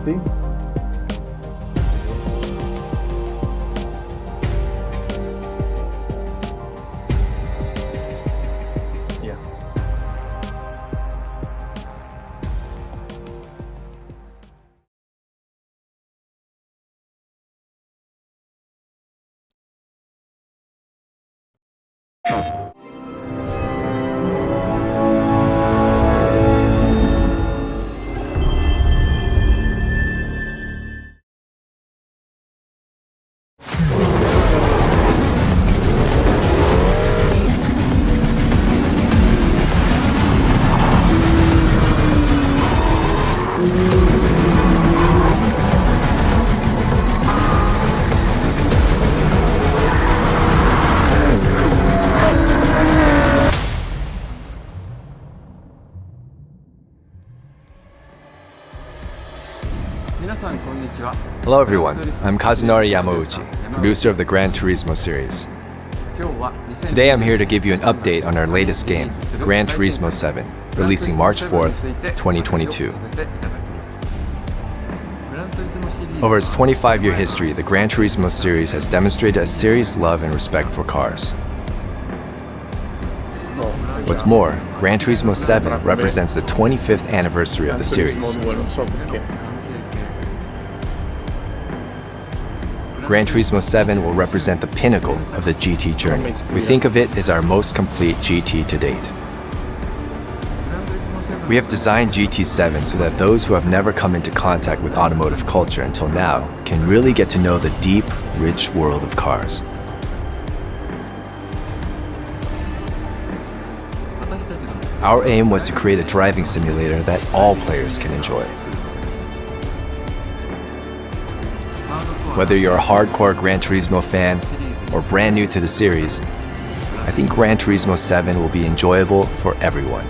tutti. Via. Hello everyone, I'm Kazunori Yamauchi, producer of the Gran Turismo series. Today I'm here to give you an update on our latest game, Gran Turismo 7, releasing March 4th, 2022. Over its 25-year history, the Gran Turismo series has demonstrated a serious love and respect for cars. What's more, Gran Turismo 7 represents the 25th anniversary of the series. Gran Turismo 7 will represent the pinnacle of the GT journey. We think of it as our most complete GT to date. We have designed GT7 so that those who have never come into contact with automotive culture until now can really get to know the deep, rich world of cars. Our aim was to create a driving simulator that all players can enjoy. Whether you're a hardcore Gran Turismo fan or brand new to the series, I think Gran Turismo 7 will be enjoyable for everyone.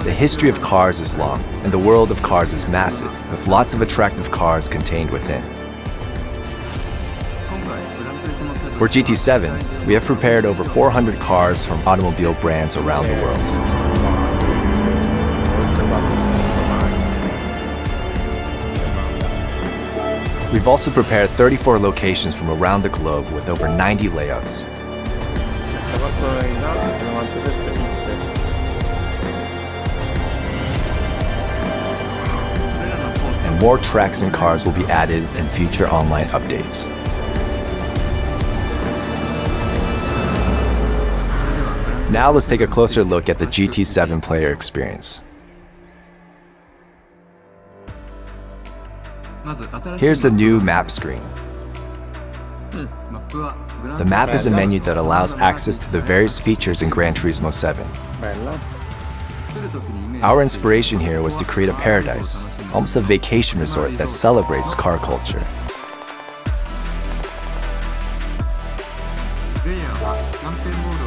The history of cars is long, and the world of cars is massive, with lots of attractive cars contained within. For GT7, we have prepared over 400 cars from automobile brands around the world. We've also prepared 34 locations from around the globe with over 90 layouts. And more tracks and cars will be added in future online updates. Now let's take a closer look at the GT7 player experience. Here's the new map screen. The map is a menu that allows access to the various features in Gran Turismo 7. Our inspiration here was to create a paradise, almost a vacation resort that celebrates car culture.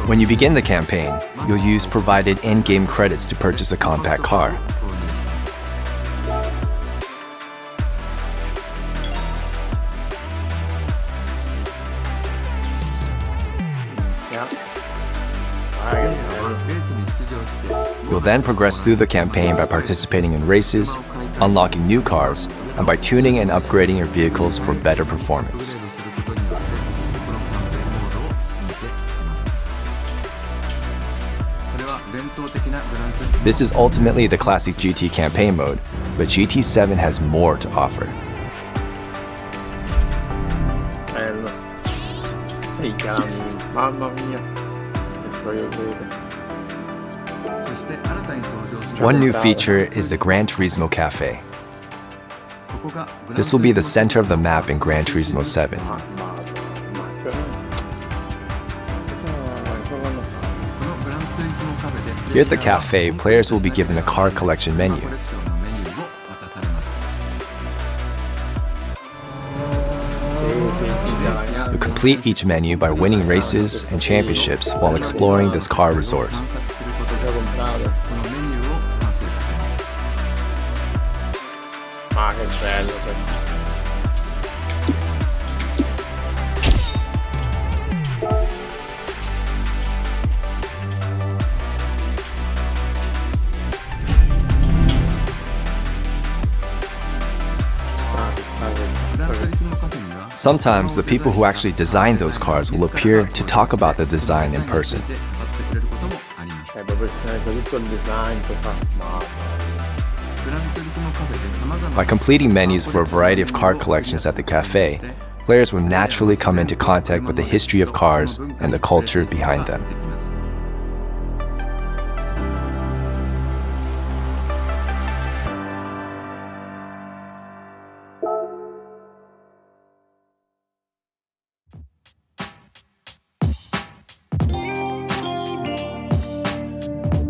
When you begin the campaign, you'll use provided in-game credits to purchase a compact car. You'll then progress through the campaign by participating in races, unlocking new cars, and by tuning and upgrading your vehicles for better performance. This is ultimately the classic GT campaign mode, but GT7 has more to offer. Mamma mia, che voglio vedere. One new feature is the Gran Turismo Cafe. This will be the center of the map in Gran Turismo 7. Here at the cafe, players will be given a car collection menu. You complete each menu by winning races and championships while exploring this car resort. Ah, che bello. Sometimes the people who actually designed those cars will appear to talk about the design in person. Proprio tutto il design, By completing menus for a variety of car collections at the cafe, players will naturally come into contact with the history of cars and the culture behind them.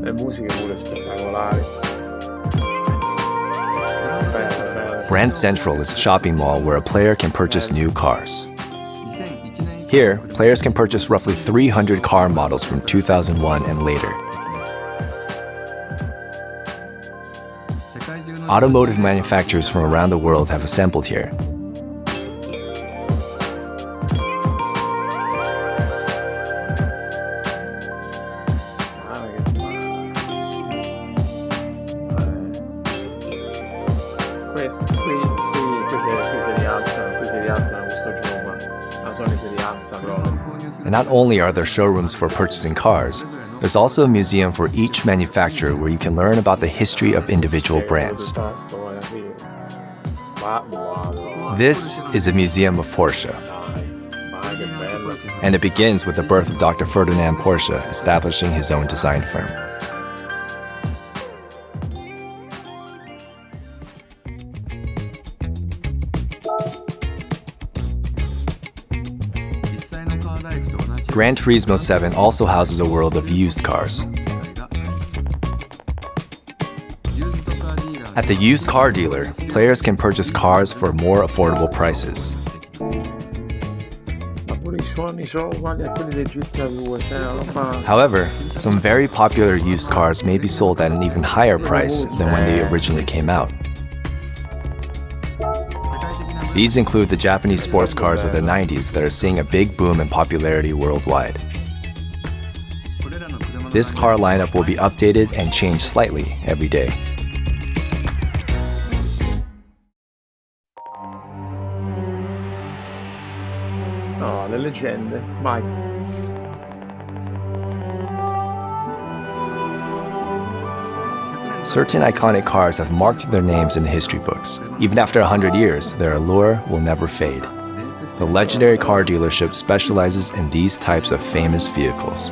le musiche pure spettacolari. Grand Central is a shopping mall where a player can purchase new cars. Here, players can purchase roughly 300 car models from 2001 and later. Automotive manufacturers from around the world have assembled here. And not only are there showrooms for purchasing cars, there's also a museum for each manufacturer where you can learn about the history of individual brands. This is a museum of Porsche. And it begins with the birth of Dr. Ferdinand Porsche establishing his own design firm. Gran Turismo 7 also houses a world of used cars. At the used car dealer, players can purchase cars for more affordable prices. However, some very popular used cars may be sold at an even higher price than when they originally came out. These include the Japanese sports cars of the 90s that are seeing a big boom in popularity worldwide. This car lineup will be updated and changed slightly every day. No, le leggende, vai. Certain iconic cars have marked their names in the history books. Even after 100 years, their allure will never fade. The legendary car dealership specializes in these types of famous vehicles.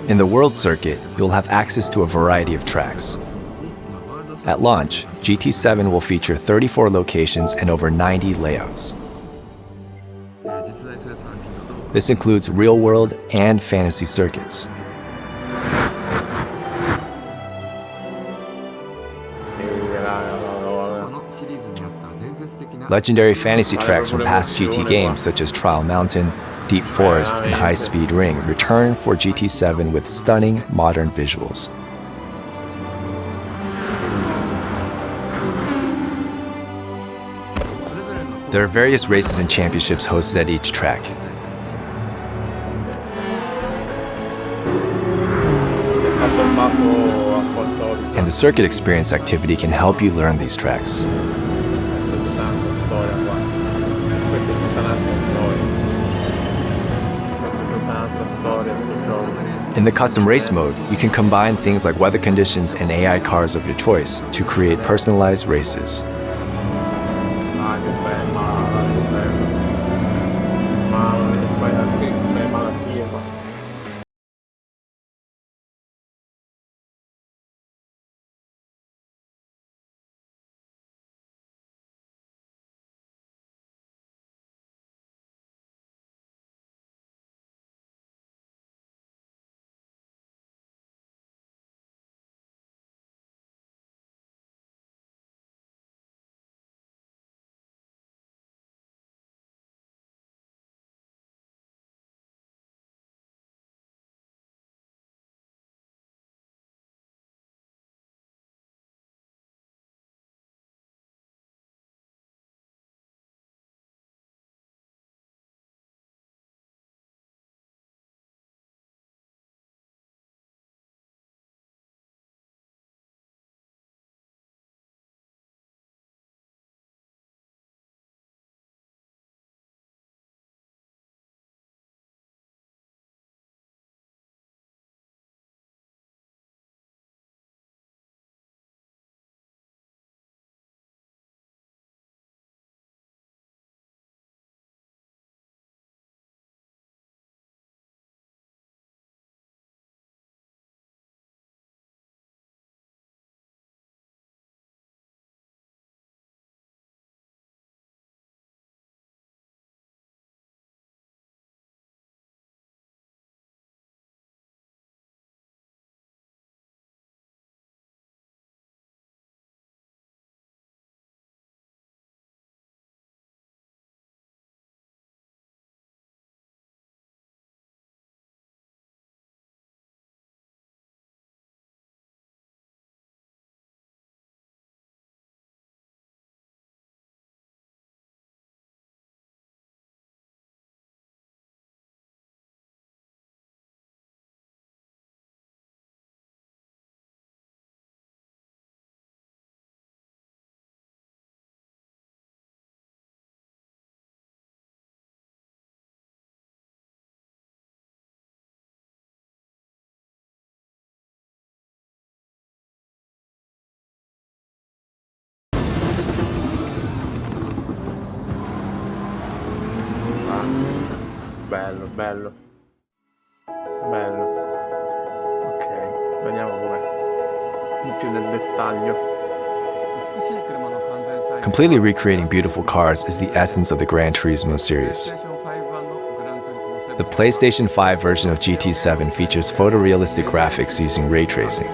In the World Circuit, you'll have access to a variety of tracks. At launch, GT7 will feature 34 locations and over 90 layouts. This includes real-world and fantasy circuits. Legendary fantasy tracks from past GT games such as Trial Mountain, Deep Forest, and High Speed Ring return for GT7 with stunning modern visuals. There are various races and championships hosted at each track. And the circuit experience activity can help you learn these tracks. In the custom race mode, you can combine things like weather conditions and AI cars of your choice to create personalized races. Bello, bello. Bello. Ok, vediamo com'è. Più nel dettaglio. Completely recreating beautiful cars is the essence of the Gran Turismo series. The PlayStation 5 version of GT7 features photorealistic graphics using ray tracing.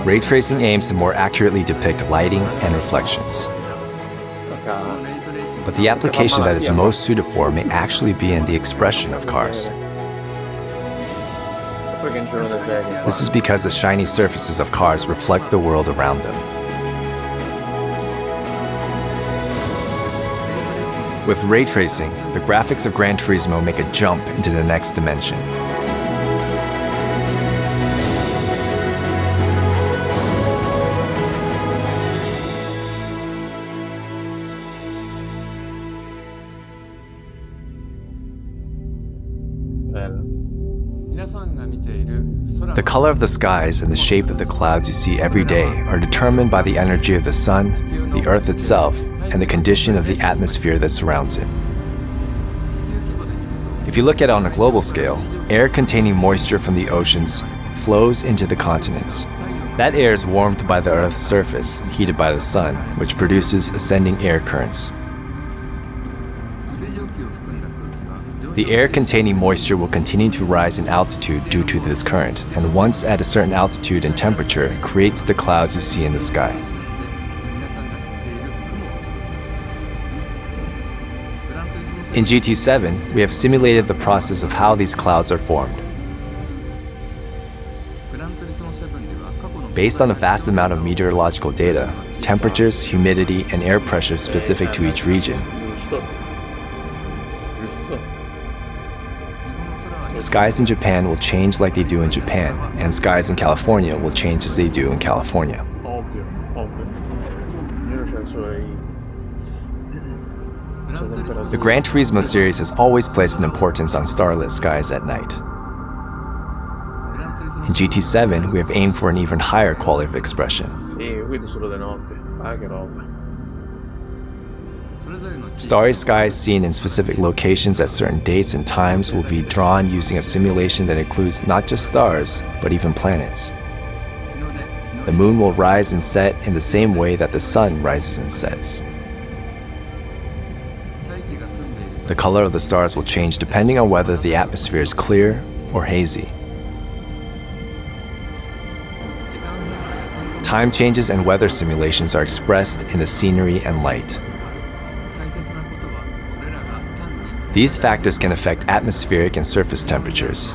Ray tracing aims to more accurately depict lighting and reflections. But the application that is most suited for may actually be in the expression of cars. This is because the shiny surfaces of cars reflect the world around them. With ray tracing, the graphics of Gran Turismo make a jump into the next dimension. The color of the skies and the shape of the clouds you see every day are determined by the energy of the sun, the earth itself, and the condition of the atmosphere that surrounds it. If you look at it on a global scale, air containing moisture from the oceans flows into the continents. That air is warmed by the earth's surface, heated by the sun, which produces ascending air currents. The air containing moisture will continue to rise in altitude due to this current, and once at a certain altitude and temperature, creates the clouds you see in the sky. In GT7, we have simulated the process of how these clouds are formed. Based on a vast amount of meteorological data, temperatures, humidity, and air pressure specific to each region, skies in Japan will change like they do in Japan, and skies in California will change as they do in California. Ovvio, ovvio. The Gran Turismo series has always placed an importance on starlit skies at night. In GT7, we have aimed for an even higher quality of expression. Sì, guido solo di notte. Ah, che roba. Starry skies seen in specific locations at certain dates and times will be drawn using a simulation that includes not just stars, but even planets. The moon will rise and set in the same way that the sun rises and sets. The color of the stars will change depending on whether the atmosphere is clear or hazy. Time changes and weather simulations are expressed in the scenery and light. These factors can affect atmospheric and surface temperatures.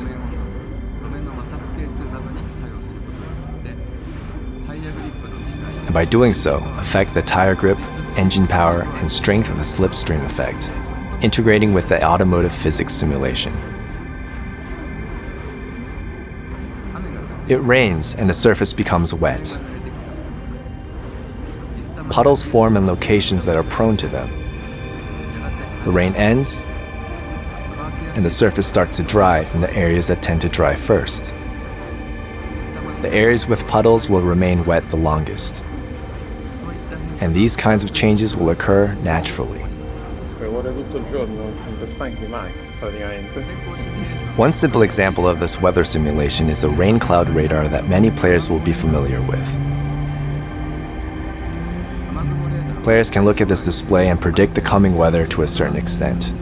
And by doing so, affect the tire grip, engine power, and strength of the slipstream effect, integrating with the automotive physics simulation. It rains and the surface becomes wet. Puddles form in locations that are prone to them. The rain ends, and the surface starts to dry from the areas that tend to dry first. The areas with puddles will remain wet the longest. And these kinds of changes will occur naturally. One simple example of this weather simulation is the rain cloud radar that many players will be familiar with. Players can look at this display and predict the coming weather to a certain extent.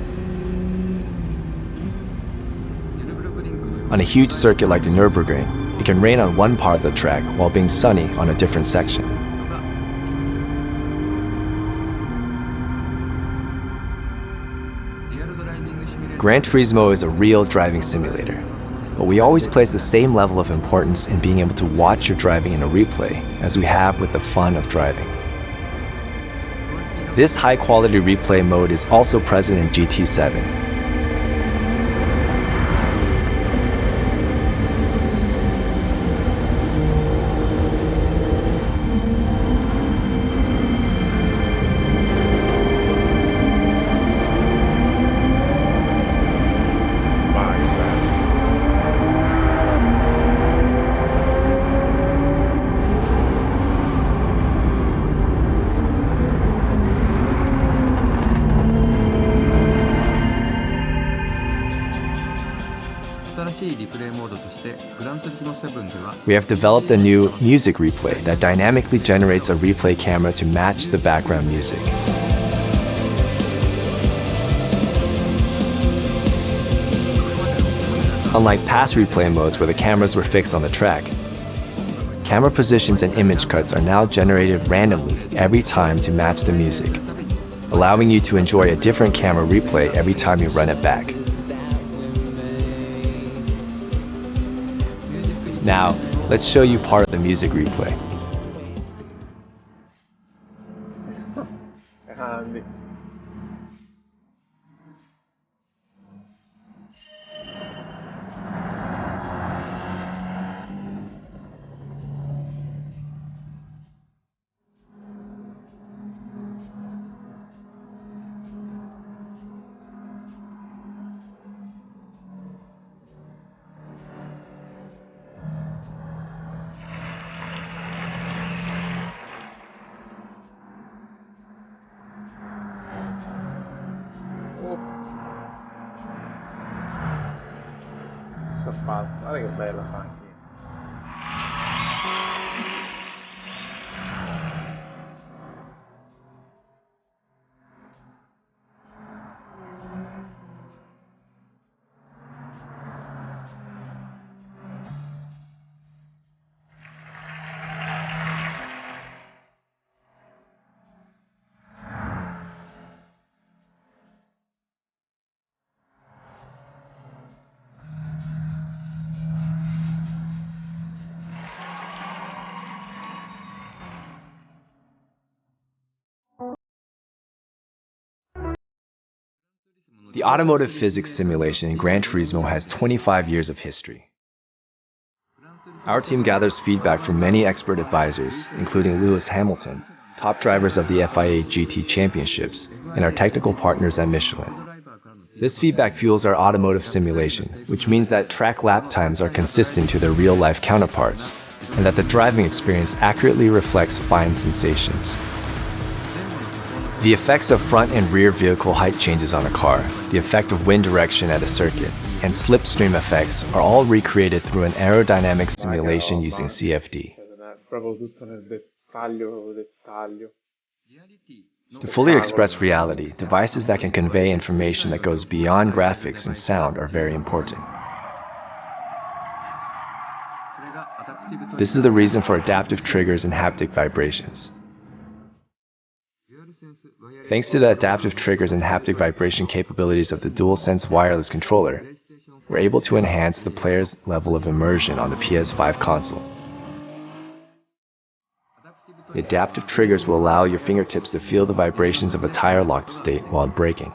On a huge circuit like the Nürburgring, it can rain on one part of the track while being sunny on a different section. Gran Turismo is a real driving simulator, but we always place the same level of importance in being able to watch your driving in a replay as we have with the fun of driving. This high-quality replay mode is also present in GT7. We have developed a new music replay that dynamically generates a replay camera to match the background music. Unlike past replay modes where the cameras were fixed on the track, camera positions and image cuts are now generated randomly every time to match the music, allowing you to enjoy a different camera replay every time you run it back. Now, let's show you part of the music replay. Grandi. Guarda che bella fa anche. The automotive physics simulation in Gran Turismo has 25 years of history. Our team gathers feedback from many expert advisors, including Lewis Hamilton, top drivers of the FIA GT Championships, and our technical partners at Michelin. This feedback fuels our automotive simulation, which means that track lap times are consistent to their real-life counterparts, and that the driving experience accurately reflects fine sensations. The effects of front and rear vehicle height changes on a car, the effect of wind direction at a circuit, and slipstream effects are all recreated through an aerodynamic simulation using CFD. Proprio tutto nel dettaglio, dettaglio. To fully express reality, devices that can convey information that goes beyond graphics and sound are very important. This is the reason for adaptive triggers and haptic vibrations. Thanks to the adaptive triggers and haptic vibration capabilities of the DualSense wireless controller, we're able to enhance the player's level of immersion on the PS5 console. The adaptive triggers will allow your fingertips to feel the vibrations of a tire-locked state while braking.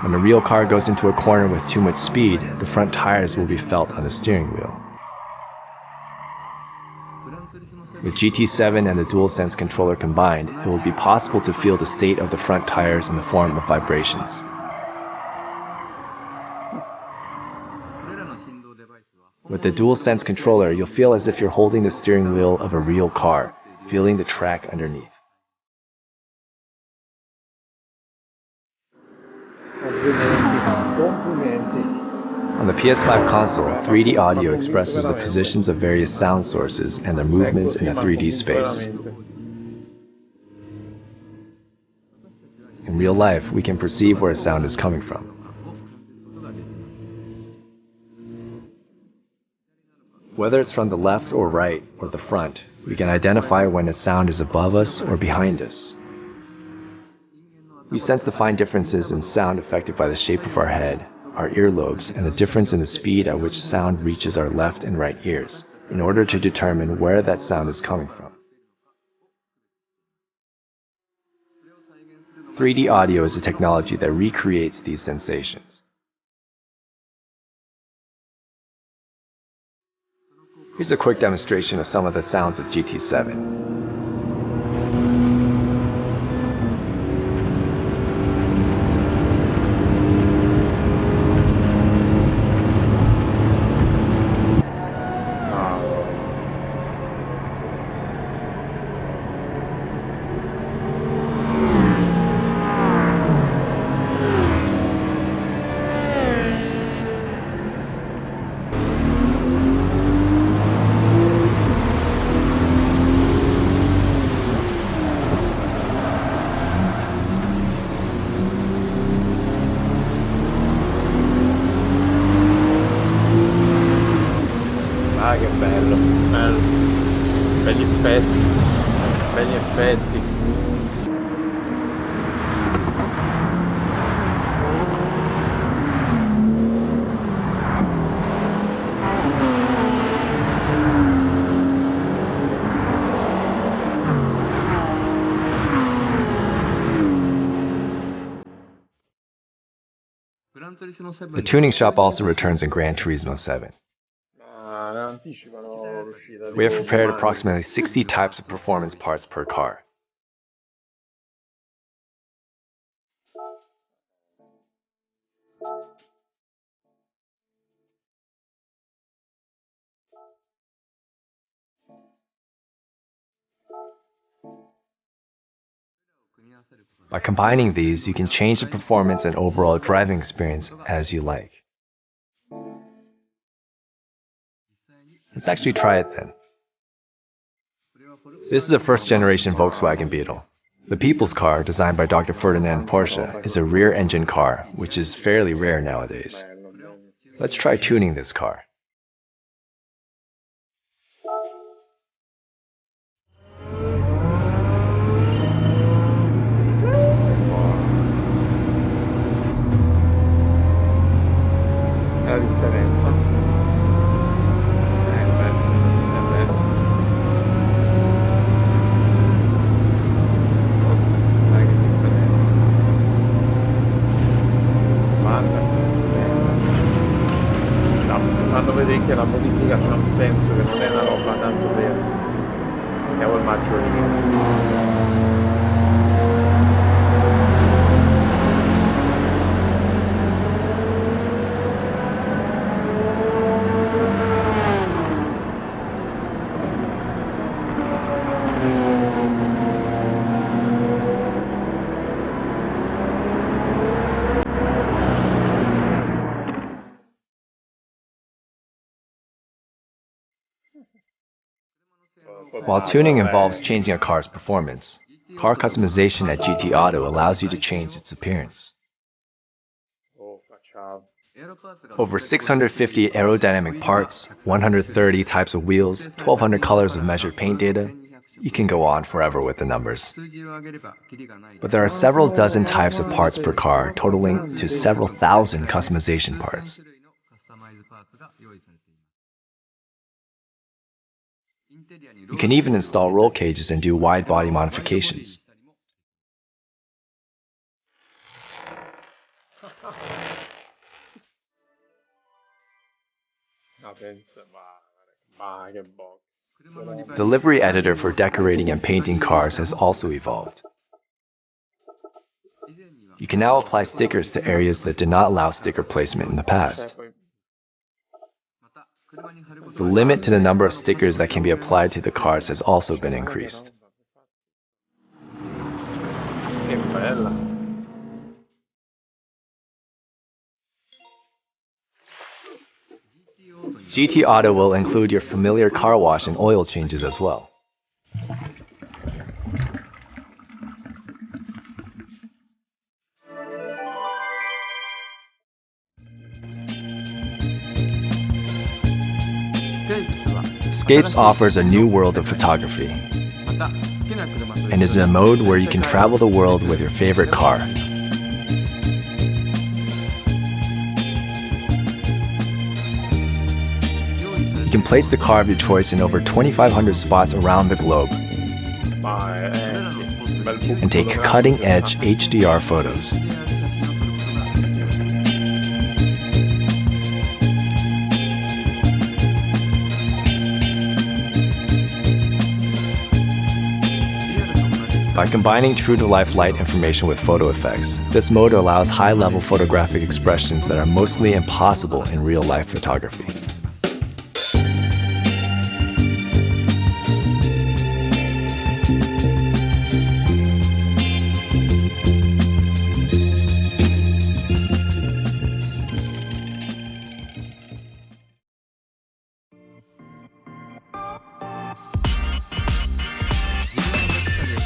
When a real car goes into a corner with too much speed, the front tires will be felt on the steering wheel. With GT7 and the DualSense controller combined, it will be possible to feel the state of the front tires in the form of vibrations. With the DualSense controller, you'll feel as if you're holding the steering wheel of a real car, feeling the track underneath. Complimenti. On the PS5 console, 3D audio expresses the positions of various sound sources and their movements in a 3D space. In real life, we can perceive where a sound is coming from. Whether it's from the left or right or the front, we can identify when a sound is above us or behind us. We sense the fine differences in sound affected by the shape of our head, our earlobes, and the difference in the speed at which sound reaches our left and right ears, in order to determine where that sound is coming from. 3D audio is a technology that recreates these sensations. Here's a quick demonstration of some of the sounds of GT7. effetti, belli effetti. The tuning shop also returns in Gran Turismo 7. Anticipano l'uscita. We have prepared approximately 60 types of performance parts per car. By combining these, you can change the performance and overall driving experience as you like. Let's actually try it then. This is a first-generation Volkswagen Beetle. The people's car, designed by Dr. Ferdinand Porsche, is a rear-engine car, which is fairly rare nowadays. Let's try tuning this car. La differenza. Beh. Dai, che differenza. Guarda. No, fanno vedere che la modifica c'ha un senso, che non è una roba tanto per... Mettiamo il marcio di... While tuning involves changing a car's performance, car customization at GT Auto allows you to change its appearance. Over 650 aerodynamic parts, 130 types of wheels, 1,200 colors of measured paint data. You can go on forever with the numbers. But there are several dozen types of parts per car, totaling to several thousand customization parts. You can even install roll cages and do wide body modifications. The livery editor for decorating and painting cars has also evolved. You can now apply stickers to areas that did not allow sticker placement in the past. The limit to the number of stickers that can be applied to the cars has also been increased. Che bella. GT Auto will include your familiar car wash and oil changes as well. Scapes offers a new world of photography and is a mode where you can travel the world with your favorite car. You can place the car of your choice in over 2,500 spots around the globe and take cutting-edge HDR photos. By combining true-to-life light information with photo effects, this mode allows high-level photographic expressions that are mostly impossible in real-life photography.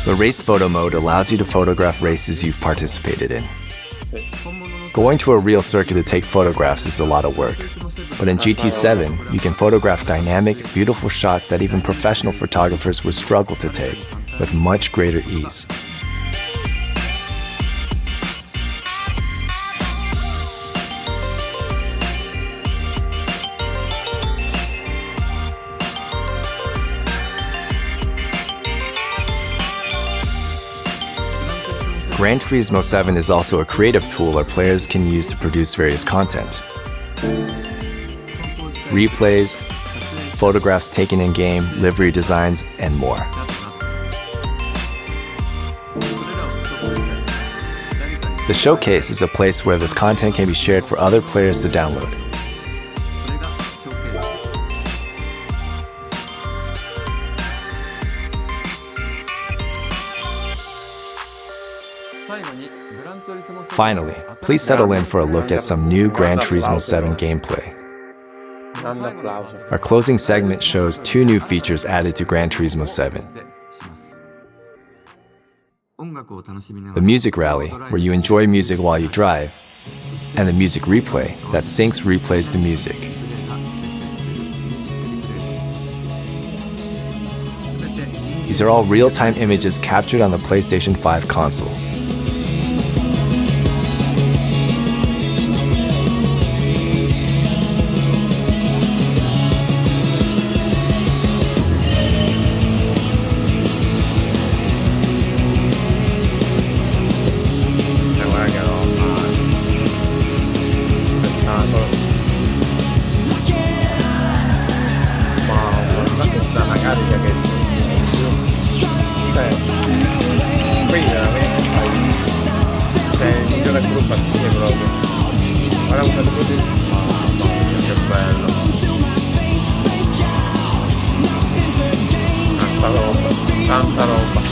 The race photo mode allows you to photograph races you've participated in. Going to a real circuit to take photographs is a lot of work. But in GT7, you can photograph dynamic, beautiful shots that even professional photographers would struggle to take, with much greater ease. Gran Turismo 7 is also a creative tool our players can use to produce various content. Replays, photographs taken in-game, livery designs, and more. The Showcase is a place where this content can be shared for other players to download. Finally, please settle in for a look at some new Gran Turismo 7 gameplay. Grande applauso. Our closing segment shows 2 new features added to Gran Turismo 7. The Music Rally, where you enjoy music while you drive, and the Music Replay, that syncs replays the music. These are all real-time images captured on the PlayStation 5 console. Tanta roba.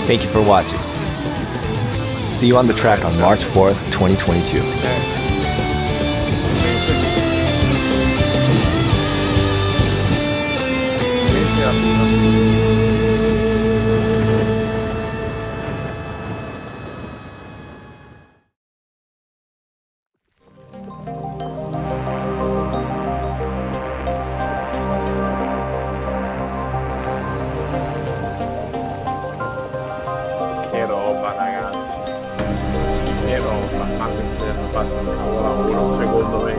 Thank you for watching. See you on the track on March 4th, 2022. Che roba, ragazzi. che roba, ma questi hanno fatto un capolavoro secondo me,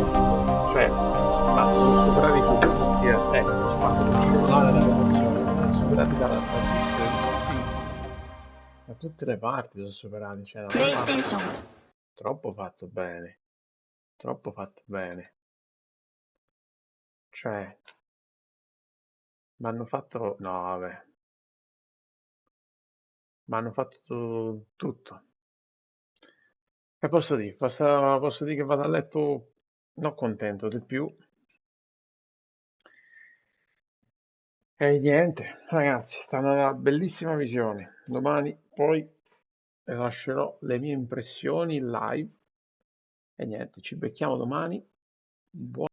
cioè ma sono superati tutti gli aspetti, sono fatto un cellulare da promozione, sono superati da tutte le parti, sono superati, cioè una roba troppo fatto bene, cioè mi hanno fatto, no vabbè, mi hanno fatto tutto. E posso dire che vado a letto non contento di più. E niente, ragazzi, è stata una bellissima visione. Domani poi lascerò le mie impressioni in live. E niente, ci becchiamo domani. Buon